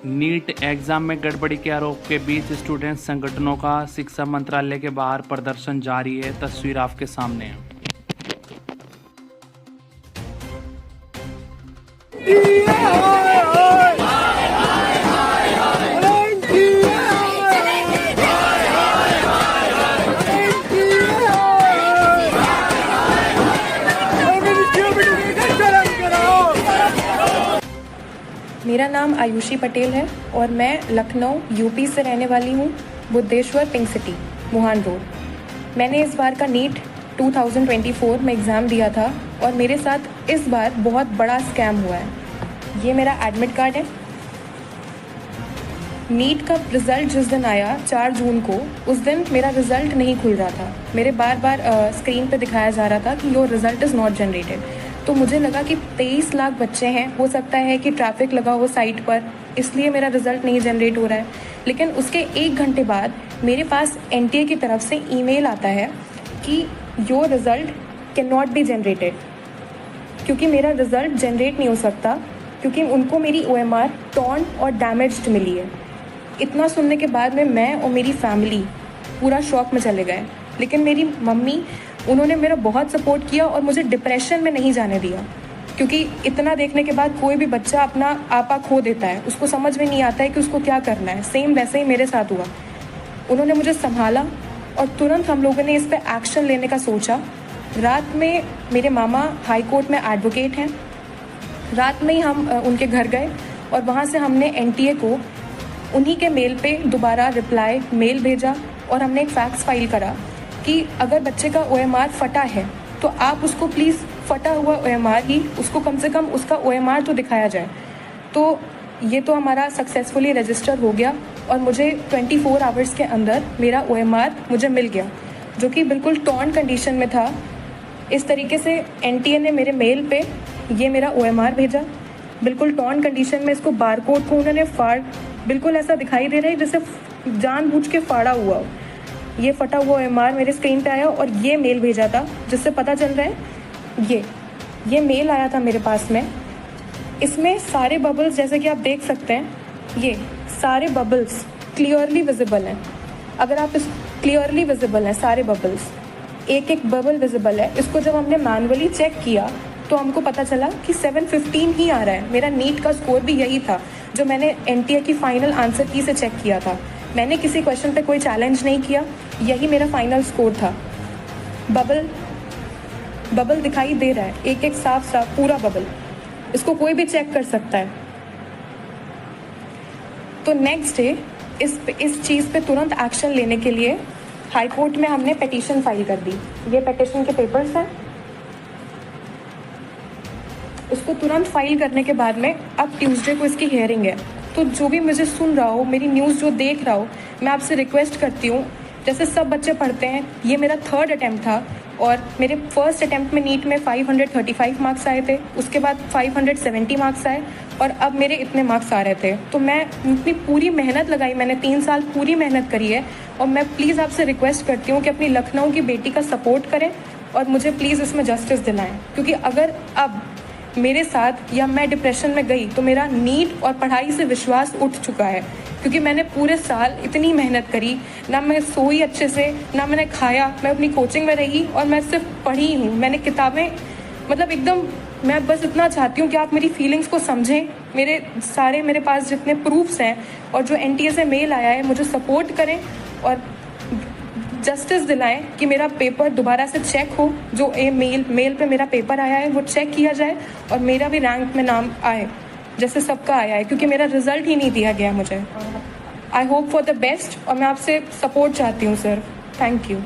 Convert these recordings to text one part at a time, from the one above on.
NEET exam में गड़बड़ी के आरोप के बीच स्टूडेंट संगठनों का शिक्षा मंत्रालय के बाहर प्रदर्शन जारी है। तस्वीर आपके सामने है। मेरा नाम आयुषी पटेल है और मैं लखनऊ यूपी से रहने वाली हूँ, बुद्धेश्वर पिंक सिटी, मुहान रोड। मैंने इस बार का नीट 2024 में एग्ज़ाम दिया था और मेरे साथ इस बार बहुत बड़ा स्कैम हुआ है। ये मेरा एडमिट कार्ड है। नीट का रिज़ल्ट जिस दिन आया 4 जून को, उस दिन मेरा रिज़ल्ट नहीं खुल रहा था। मेरे बार बार स्क्रीन पे दिखाया जा रहा था कि your result is not generated. तो मुझे लगा कि 23 लाख बच्चे हैं, हो सकता है कि ट्रैफिक लगा हो साइट पर, इसलिए मेरा रिज़ल्ट नहीं जनरेट हो रहा है। लेकिन उसके 1 घंटे बाद मेरे पास एनटीए की तरफ से ईमेल आता है कि your result can not be generated, क्योंकि मेरा रिज़ल्ट जनरेट नहीं हो सकता, क्योंकि उनको मेरी OMR टॉर्न और डैमेज्ड मिली है। इतना सुनने के बाद में मैं और मेरी फैमिली पूरा शॉक में चले गए। लेकिन मेरी मम्मी, उन्होंने मेरा बहुत सपोर्ट किया और मुझे डिप्रेशन में नहीं जाने दिया, क्योंकि इतना देखने के बाद कोई भी बच्चा अपना आपा खो देता है, उसको समझ में नहीं आता है कि उसको क्या करना है। सेम वैसे ही मेरे साथ हुआ। उन्होंने मुझे संभाला और तुरंत हम लोगों ने इस पर एक्शन लेने का सोचा। रात में मेरे मामा हाई कोर्ट में एडवोकेट हैं, रात में ही हम उनके घर गए और वहाँ से हमने एनटीए को उन्हीं के मेल पे दोबारा रिप्लाई मेल भेजा और हमने एक फैक्स फाइल करा कि अगर बच्चे का OMR फटा है तो आप उसको प्लीज़ फटा हुआ OMR ही, उसको कम से कम उसका OMR तो दिखाया जाए। तो ये तो हमारा सक्सेसफुली रजिस्टर हो गया और मुझे 24 आवर्स के अंदर मेरा OMR मुझे मिल गया, जो कि बिल्कुल टॉर्न कंडीशन में था। इस तरीके से एनटीए ने मेरे मेल पे ये मेरा OMR भेजा, बिल्कुल टॉर्न कंडीशन में। इसको बारकोड को उन्होंने फाड़, बिल्कुल ऐसा दिखाई दे रहा है जैसे जानबूझ के फाड़ा हुआ हो। ये फटा हुआ OMR मेरे स्क्रीन पे आया और ये मेल भेजा था, जिससे पता चल रहा है ये मेल आया था मेरे पास में। इसमें सारे बबल्स, जैसे कि आप देख सकते हैं, ये सारे बबल्स क्लियरली विजिबल हैं। अगर आप इस क्लियरली विजिबल हैं सारे बबल्स, एक एक बबल विजिबल है। इसको जब हमने मैनुअली चेक किया तो हमको पता चला कि 715 ही आ रहा है। मेरा नीट का स्कोर भी यही था जो मैंने एनटीए की फाइनल आंसर की से चेक किया था। मैंने किसी क्वेश्चन पे कोई चैलेंज नहीं किया, यही मेरा फाइनल स्कोर था। बबल दिखाई दे रहा है, एक एक साफ साफ पूरा बबल, इसको कोई भी चेक कर सकता है। तो नेक्स्ट डे इस चीज़ पे तुरंत एक्शन लेने के लिए हाई कोर्ट में हमने पिटीशन फाइल कर दी। ये पिटीशन के पेपर्स हैं। उसको तुरंत फाइल करने के बाद में अब ट्यूसडे को इसकी हियरिंग है। तो जो भी मुझे सुन रहा हो, मेरी न्यूज़ जो देख रहा हो, मैं आपसे रिक्वेस्ट करती हूँ, जैसे सब बच्चे पढ़ते हैं, ये मेरा 3rd अटैम्प्ट था और मेरे फर्स्ट अटैम्प्ट में नीट में 535 मार्क्स आए थे, उसके बाद 570 मार्क्स आए और अब मेरे इतने मार्क्स आ रहे थे। तो मैं इतनी पूरी मेहनत लगाई, मैंने 3 साल पूरी मेहनत करी है और मैं प्लीज़ आपसे रिक्वेस्ट करती हूँ कि अपनी लखनऊ की बेटी का सपोर्ट करें और मुझे प्लीज़ इसमें जस्टिस दिलाएं, क्योंकि अगर अब मेरे साथ या मैं डिप्रेशन में गई तो मेरा नीट और पढ़ाई से विश्वास उठ चुका है, क्योंकि मैंने पूरे साल इतनी मेहनत करी, ना मैं सोई अच्छे से, ना मैंने खाया, मैं अपनी कोचिंग में रही और मैं सिर्फ पढ़ी हूँ। मैंने किताबें, मतलब एकदम, मैं बस इतना चाहती हूँ कि आप मेरी फीलिंग्स को समझें। मेरे पास जितने प्रूफ्स हैं और जो एनटीए से मेल आया है, मुझे सपोर्ट करें और जस्टिस दिलाएं कि मेरा पेपर दोबारा से चेक हो। जो मेल पे मेरा पेपर आया है वो चेक किया जाए और मेरा भी रैंक में नाम आए जैसे सबका आया है, क्योंकि मेरा रिजल्ट ही नहीं दिया गया मुझे। I hope for the best और मैं आपसे सपोर्ट चाहती हूँ सर। Thank you.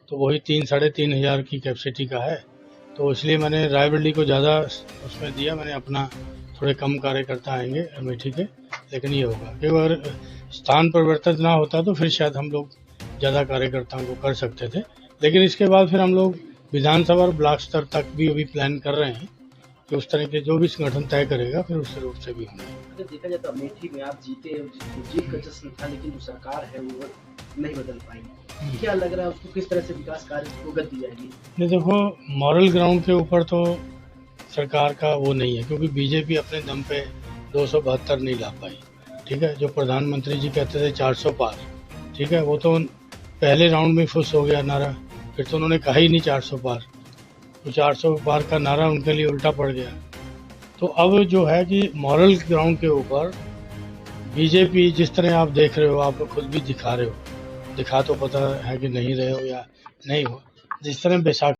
तो वही 3-3.5 हज़ार की कैपेसिटी का है। तो इसलिए मैंने रायबरेली को ज़्यादा उसमें दिया। मैंने अपना थोड़े कम कार्यकर्ता आएंगे अमेठी के, लेकिन ये होगा कि अगर स्थान परिवर्तन ना होता तो फिर शायद हम लोग ज़्यादा कार्यकर्ताओं को कर सकते थे। लेकिन इसके बाद फिर हम लोग विधानसभा और ब्लॉक स्तर तक भी अभी प्लान कर रहे हैं कि उस तरह के जो भी संगठन तय करेगा फिर उस रूप से भी होंगे। अगर देखा जाए तो अमेठी में आप जीते, जीत का जश्न था, लेकिन जो सरकार है वो नहीं बदल पाई। क्या लग रहा है उसको, किस तरह से विकास कार्य को गति दी जाएगी? नहीं, देखो, मॉरल ग्राउंड के ऊपर तो सरकार का वो नहीं है, क्योंकि बीजेपी अपने दम पे 272 नहीं ला पाई। ठीक है, जो प्रधानमंत्री जी कहते थे 400 पार, ठीक है, वो तो पहले राउंड में फुस हो गया नारा, फिर तो उन्होंने कहा ही नहीं 400 पार। तो 400 पार का नारा उनके लिए उल्टा पड़ गया। तो अब जो है कि मॉरल ग्राउंड के ऊपर बीजेपी जिस तरह आप देख रहे हो, आप खुद भी दिखा रहे हो, दिखा तो पता है कि नहीं रहे हो या नहीं हो, जिस तरह बैसाखी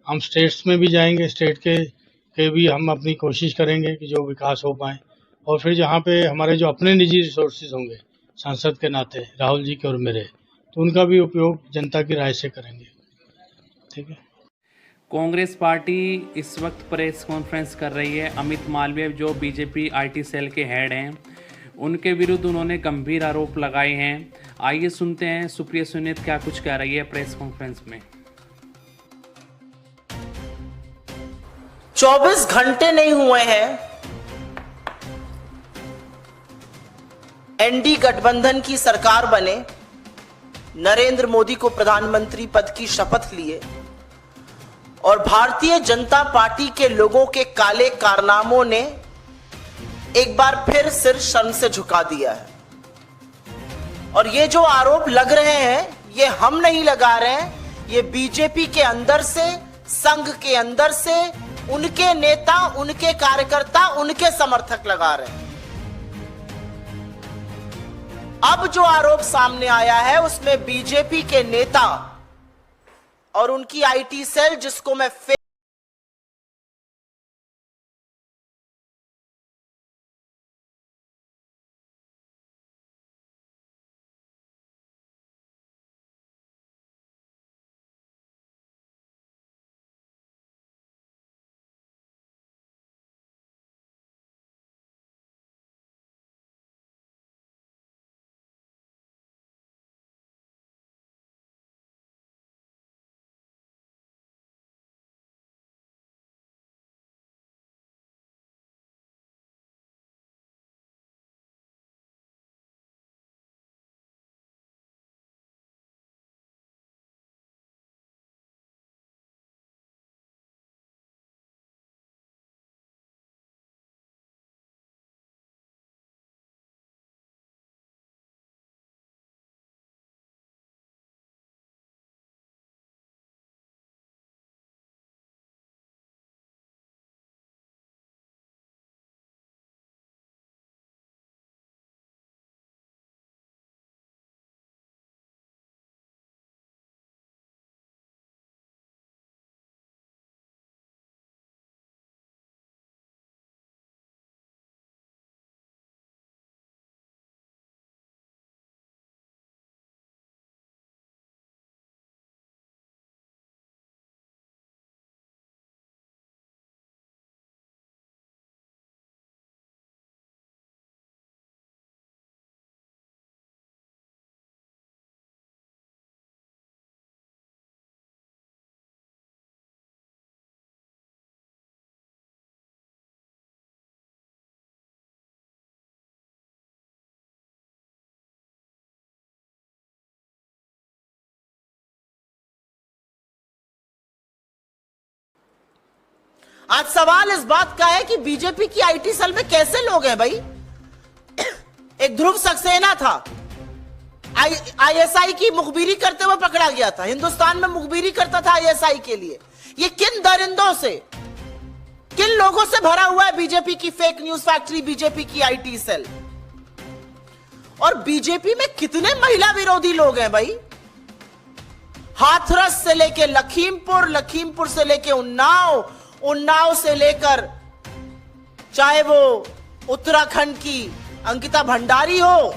हम स्टेट्स में भी जाएंगे, स्टेट के भी हम अपनी कोशिश करेंगे कि जो विकास हो पाए, और फिर जहाँ पे हमारे जो अपने निजी रिसोर्सेज होंगे सांसद के नाते, राहुल जी के और मेरे, तो उनका भी उपयोग जनता की राय से करेंगे। ठीक है। कांग्रेस पार्टी इस वक्त प्रेस कॉन्फ्रेंस कर रही है। अमित मालवीय जो बीजेपी आईटी सेल के हेड हैं, उनके विरुद्ध उन्होंने गंभीर आरोप लगाए हैं। आइए सुनते हैं सुप्रिया सुनीत क्या कुछ कह रही है प्रेस कॉन्फ्रेंस में। 24 घंटे नहीं हुए हैं एनडी गठबंधन की सरकार बने, नरेंद्र मोदी को प्रधानमंत्री पद की शपथ लिए, और भारतीय जनता पार्टी के लोगों के काले कारनामों ने एक बार फिर सिर शर्म से झुका दिया है। और ये जो आरोप लग रहे हैं, ये हम नहीं लगा रहे हैं, ये बीजेपी के अंदर से, संघ के अंदर से उनके नेता, उनके कार्यकर्ता, उनके समर्थक लगा रहे हैं। अब जो आरोप सामने आया है उसमें बीजेपी के नेता और उनकी आईटी सेल, जिसको मैं आज सवाल इस बात का है कि बीजेपी की आईटी सेल में कैसे लोग हैं भाई। एक ध्रुव सक्सेना था, आईएसआई की मुखबिरी करते हुए पकड़ा गया था, हिंदुस्तान में मुखबिरी करता था आईएसआई के लिए। ये किन दरिंदों से, किन लोगों से भरा हुआ है बीजेपी की फेक न्यूज फैक्ट्री, बीजेपी की आईटी सेल। और बीजेपी में कितने महिला विरोधी लोग हैं भाई। हाथरस से लेके लखीमपुर, लखीमपुर से लेके उन्नाव, उन्नाव से लेकर चाहे वो उत्तराखंड की अंकिता भंडारी हो,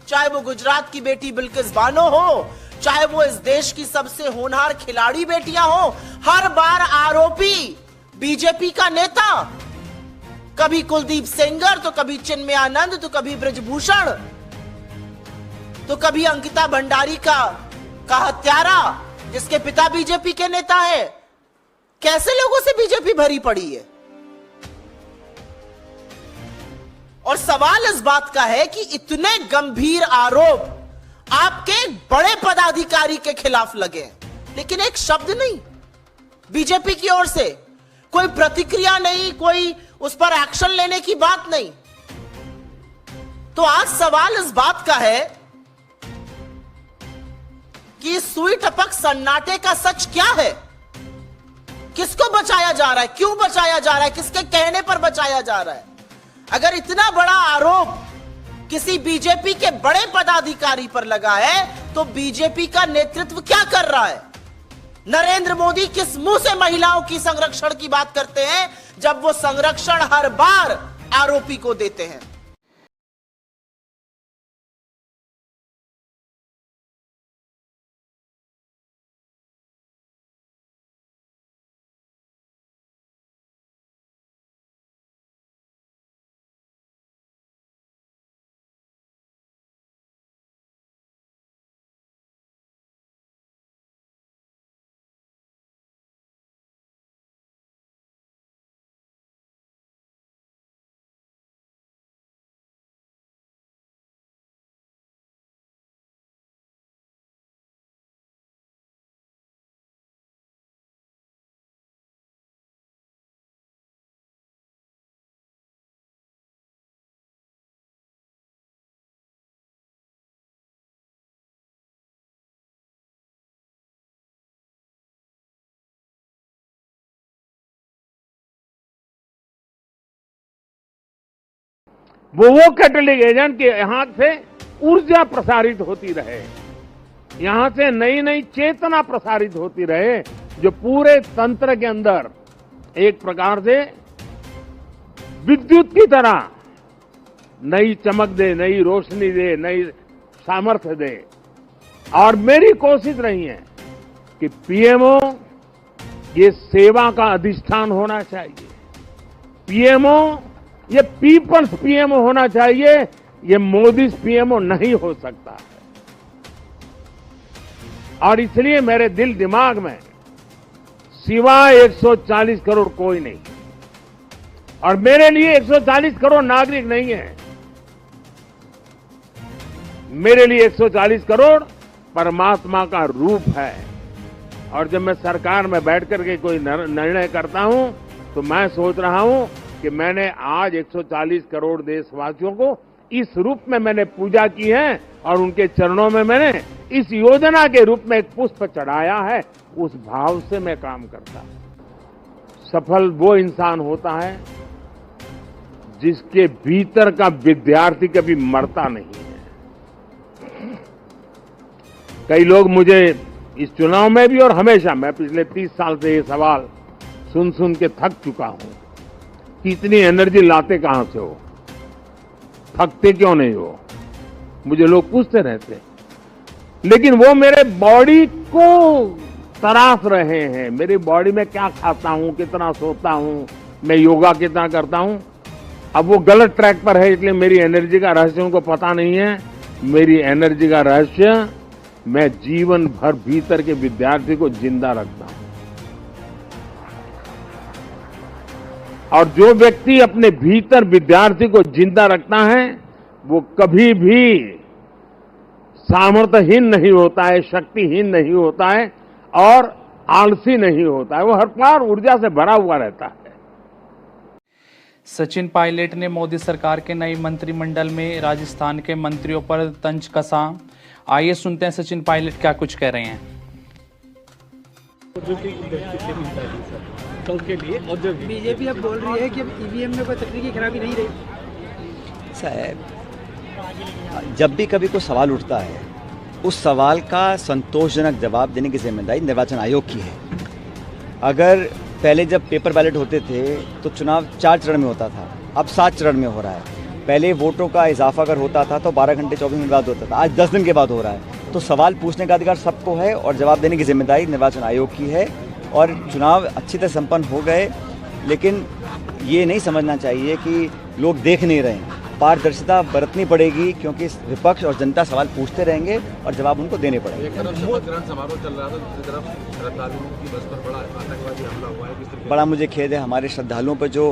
चाहे वो गुजरात की बेटी बिल्किस बानो हो, चाहे वो इस देश की सबसे होनहार खिलाड़ी बेटियां हो, हर बार आरोपी बीजेपी का नेता। कभी कुलदीप सेंगर, तो कभी चिन्मय आनंद, तो कभी ब्रजभूषण, तो कभी अंकिता भंडारी का हत्यारा जिसके पिता बीजेपी के नेता है। कैसे लोगों से बीजेपी भरी पड़ी है। और सवाल इस बात का है कि इतने गंभीर आरोप आपके बड़े पदाधिकारी के खिलाफ लगे, लेकिन एक शब्द नहीं बीजेपी की ओर से, कोई प्रतिक्रिया नहीं, कोई उस पर एक्शन लेने की बात नहीं। तो आज सवाल इस बात का है कि सुई टपक सन्नाटे का सच क्या है। किसको बचाया जा रहा है, क्यों बचाया जा रहा है, किसके कहने पर बचाया जा रहा है। अगर इतना बड़ा आरोप किसी बीजेपी के बड़े पदाधिकारी पर लगा है तो बीजेपी का नेतृत्व क्या कर रहा है। नरेंद्र मोदी किस मुंह से महिलाओं की संरक्षण की बात करते हैं जब वो संरक्षण हर बार आरोपी को देते हैं। वो कैटलिक एजेंट के यहां से ऊर्जा प्रसारित होती रहे, यहां से नई नई चेतना प्रसारित होती रहे, जो पूरे तंत्र के अंदर एक प्रकार से विद्युत की तरह नई चमक दे, नई रोशनी दे, नई सामर्थ्य दे। और मेरी कोशिश रही है कि पीएमओ ये सेवा का अधिष्ठान होना चाहिए, पीएमओ ये पीपल्स पीएमओ होना चाहिए, ये मोदी पीएमओ नहीं हो सकता है। और इसलिए मेरे दिल दिमाग में सिवाय 140 करोड़ कोई नहीं, और मेरे लिए 140 करोड़ नागरिक नहीं है, मेरे लिए 140 करोड़ परमात्मा का रूप है। और जब मैं सरकार में बैठ करके कोई निर्णय करता हूं तो मैं सोच रहा हूं कि मैंने आज 140 करोड़ देशवासियों को इस रूप में मैंने पूजा की है और उनके चरणों में मैंने इस योजना के रूप में एक पुष्प चढ़ाया है। उस भाव से मैं काम करता हूं। सफल वो इंसान होता है जिसके भीतर का विद्यार्थी कभी मरता नहीं है। कई लोग मुझे इस चुनाव में भी और हमेशा, मैं पिछले 30 साल से ये सवाल सुन सुन के थक चुका हूं कि इतनी एनर्जी लाते कहां से हो, थकते क्यों नहीं हो, मुझे लोग पूछते रहते। लेकिन वो मेरे बॉडी को तराश रहे हैं, मेरी बॉडी में क्या खाता हूं, कितना सोता हूं, मैं योगा कितना करता हूं। अब वो गलत ट्रैक पर है, इसलिए मेरी एनर्जी का रहस्य उनको पता नहीं है। मेरी एनर्जी का रहस्य, मैं जीवन भर भीतर के विद्यार्थी को जिंदा रखता हूं। और जो व्यक्ति अपने भीतर विद्यार्थी को जिंदा रखता है वो कभी भी सामर्थ्यहीन नहीं होता है, शक्तिहीन नहीं होता है और आलसी नहीं होता है। वो हर बार ऊर्जा से भरा हुआ रहता है। सचिन पायलट ने मोदी सरकार के नई मंत्रिमंडल में राजस्थान के मंत्रियों पर तंज कसा। आइए सुनते हैं सचिन पायलट क्या कुछ कह रहे हैं। बीजेपी अब बोल रही है कि अब ईवीएम में कोई तकनीकी खराबी नहीं रही। साहब, जब भी कभी कोई सवाल उठता है उस सवाल का संतोषजनक जवाब देने की जिम्मेदारी निर्वाचन आयोग की है। अगर पहले जब पेपर बैलेट होते थे तो चुनाव 4 चरण में होता था, अब 7 चरण में हो रहा है। पहले वोटों का इजाफा अगर होता था तो 12 घंटे 24 मिनट बाद होता था, आज 10 दिन के बाद हो रहा है। तो सवाल पूछने का अधिकार सबको है और जवाब देने की जिम्मेदारी निर्वाचन आयोग की है। और चुनाव अच्छी तरह संपन्न हो गए, लेकिन ये नहीं समझना चाहिए कि लोग देख नहीं रहे हैं। पारदर्शिता बरतनी पड़ेगी, क्योंकि विपक्ष और जनता सवाल पूछते रहेंगे और जवाब उनको देने पड़ेंगे। समारोह चल रहा था, दूसरी तरफ श्रद्धालुओं की बस पर बड़ा आतंकवादी हमला हुआ है। बड़ा मुझे खेद है, हमारे श्रद्धालुओं पर जो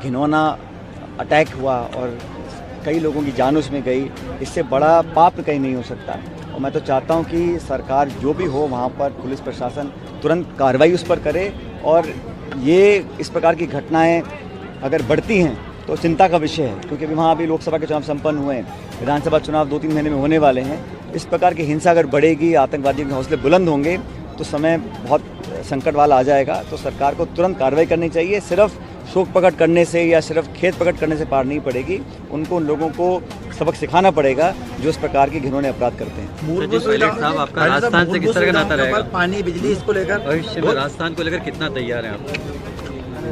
घिनौना अटैक हुआ और कई लोगों की जान उसमें गई, इससे बड़ा पाप कहीं नहीं हो सकता। और मैं तो चाहता हूं कि सरकार जो भी हो वहां पर पुलिस प्रशासन तुरंत कार्रवाई उस पर करे। और ये इस प्रकार की घटनाएं अगर बढ़ती हैं तो चिंता का विषय है, क्योंकि अभी वहाँ लोकसभा के चुनाव संपन्न हुए हैं, विधानसभा चुनाव 2-3 महीने में होने वाले हैं। इस प्रकार की हिंसा अगर बढ़ेगी, आतंकवादियों के हौसले बुलंद होंगे तो समय बहुत संकट वाला आ जाएगा। तो सरकार को तुरंत कार्रवाई करनी चाहिए। सिर्फ शोक प्रकट करने से या सिर्फ खेद प्रकट करने से पार नहीं पड़ेगी, उनको उन लोगों को सबक सिखाना पड़ेगा जो इस प्रकार के घिनौने अपराध करते हैं। साहब, आपका राजस्थान से किस तरह का नाता रहेगा? पानी, बिजली, इसको लेकर भविष्य में राजस्थान को लेकर कितना तैयार हैं आप?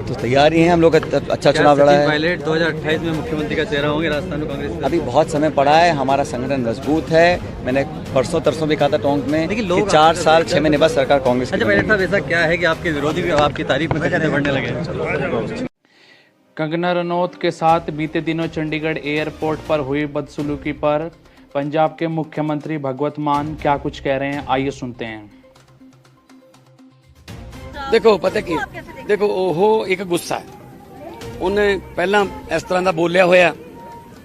तो तैयार ही हैं हम लोग। अच्छा चुनाव लड़ा है। पायलट 2028 में मुख्यमंत्री का चेहरा होंगे राजस्थान में कांग्रेस? अभी बहुत समय पड़ा है, हमारा संगठन मजबूत है। मैंने परसों भी कहा था टोंक में कि 4 साल 6 महीने बाद सरकार कांग्रेस। अच्छा पायलट साहब, ऐसा क्या है कि आपके विरोधी भी आपकी तारीफ में कितने बढ़ने लगे? कंगना रनौत के साथ बीते दिनों चंडीगढ़ एयरपोर्ट पर हुई बदसलूकी पर पंजाब के मुख्यमंत्री भगवत मान क्या कुछ कह रहे हैं, आइए सुनते हैं। देखो पता की, देखो ਉਹ ਇੱਕ ਗੁੱਸਾ ਹੈ। ਉਹਨੇ ਪਹਿਲਾਂ ਇਸ ਤਰ੍ਹਾਂ ਦਾ ਬੋਲਿਆ ਹੋਇਆ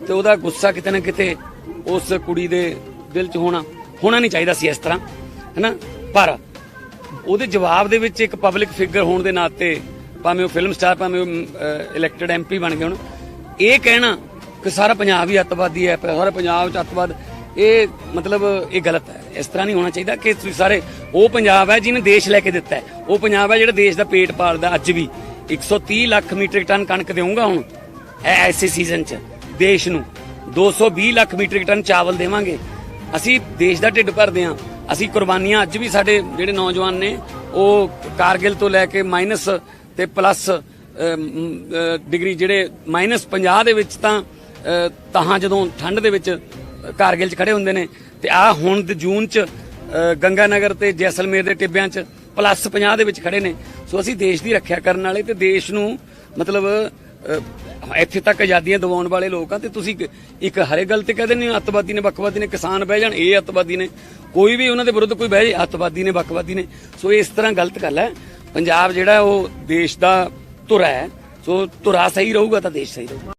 ਤੇ ਉਹਦਾ ਗੁੱਸਾ ਕਿਤੇ ਨਾ ਕਿਤੇ ਉਸ ਕੁੜੀ ਦੇ ਦਿਲ 'ਚ ਹੋਣਾ ਨਹੀਂ ਚਾਹੀਦਾ ਸੀ ਇਸ ਤਰ੍ਹਾਂ, ਹੈਨਾ। ਪਰ ਉਹਦੇ ਜਵਾਬ ਦੇ ਵਿੱਚ ਇੱਕ ਪਬਲਿਕ ਫਿਗਰ ਹੋਣ ਦੇ ਨਾਤੇ, ਭਾਵੇਂ ਉਹ ਫਿਲਮ ਸਟਾਰ, ਭਾਵੇਂ ਉਹ ਇਲੈਕਟਡ ਐਮਪੀ ਬਣ ਗਏ, ਹੁਣ ਇਹ ਕਹਿਣਾ ਕਿ ਸਾਰਾ ਪੰਜਾਬ ਹੀ ਅੱਤਵਾਦੀ ਹੈ, ਸਾਰੇ ਪੰਜਾਬ 'ਚ ਅੱਤਵਾਦ, ਇਹ ਮਤਲਬ ਇਹ ਗਲਤ ਹੈ। ਇਸ ਤਰ੍ਹਾਂ ਨਹੀਂ ਹੋਣਾ ਚਾਹੀਦਾ ਕਿ ਤੁਸੀਂ ਸਾਰੇ, ਉਹ ਪੰਜਾਬ ਹੈ ਜਿਹਨੇ ਦੇਸ਼ ਲੈ ਕੇ ਦਿੱਤਾ ਹੈ, ਉਹ ਪੰਜਾਬ ਹੈ ਜਿਹੜਾ ਦੇਸ਼ ਦਾ ਪੇਟ ਪਾਲਦਾ। ਅੱਜ ਵੀ 130 ਲੱਖ ਮੀਟ੍ਰਿਕ ਟਨ ਕਣਕ ਦੇਵਾਂਗਾ ਹੁਣ ਐਸੇ ਸੀਜ਼ਨ 'ਚ ਦੇਸ਼ ਨੂੰ, 220 ਲੱਖ ਮੀਟ੍ਰਿਕ ਟਨ ਚਾਵਲ ਦੇਵਾਂਗੇ। ਅਸੀਂ ਦੇਸ਼ ਦਾ ਢਿੱਡ ਭਰਦੇ ਹਾਂ। ਅਸੀਂ ਕੁਰਬਾਨੀਆਂ ਅੱਜ ਵੀ ਸਾਡੇ ਜਿਹੜੇ ਨੌਜਵਾਨ ਨੇ ਉਹ ਕਾਰਗਿਲ ਤੋਂ ਲੈ ਕੇ ਮਾਈਨਸ ਤੇ ਪਲੱਸ ਡਿਗਰੀ, ਜਿਹੜੇ -50 ਦੇ ਵਿੱਚ ਤਾਂ ਜਦੋਂ ਠੰਡ ਦੇ ਵਿੱਚ ਕਾਰਗਿਲ 'ਚ ਖੜੇ ਹੁੰਦੇ ਨੇ, ਤੇ ਆ ਹੁਣ ਜੂਨ 'ਚ ਗੰਗਾਨਗਰ ਤੇ ਜੈਸਲਮੇਰ ਦੇ ਟਿੱਬਿਆਂ 'ਚ +50 ਦੇ ਵਿੱਚ ਖੜੇ ਨੇ। ਸੋ ਅਸੀਂ ਦੇਸ਼ ਦੀ ਰੱਖਿਆ ਕਰਨ ਵਾਲੇ ਤੇ ਦੇਸ਼ ਨੂੰ ਮਤਲਬ ਇੱਥੇ ਤੱਕ ਆਜ਼ਾਦੀਆਂ ਦਿਵਾਉਣ ਵਾਲੇ ਲੋਕ ਆ, ਤੇ ਤੁਸੀਂ ਇੱਕ ਹਰੇ ਗੱਲ ਤੇ ਕਹਿੰਦੇ ਨੇ ਅੱਤਵਾਦੀ ਨੇ, ਵੱਖਵਾਦੀ ਨੇ, ਕਿਸਾਨ ਬਹਿ ਜਾਣ ਇਹ ਅੱਤਵਾਦੀ ਨੇ, ਕੋਈ ਵੀ ਉਹਨਾਂ ਦੇ ਵਿਰੁੱਧ ਕੋਈ ਬਹਿ ਜਾਏ ਅੱਤਵਾਦੀ ਨੇ, ਵੱਖਵਾਦੀ ਨੇ। ਸੋ ਇਸ ਤਰ੍ਹਾਂ ਗਲਤ ਗੱਲ ਹੈ। ਪੰਜਾਬ ਜਿਹੜਾ ਉਹ ਦੇਸ਼ ਦਾ ਧੁਰਾ ਹੈ, ਸੋ ਧੁਰਾ ਸਹੀ ਰਹੂਗਾ ਤਾਂ ਦੇਸ਼ ਸਹੀ ਰਹੂਗਾ।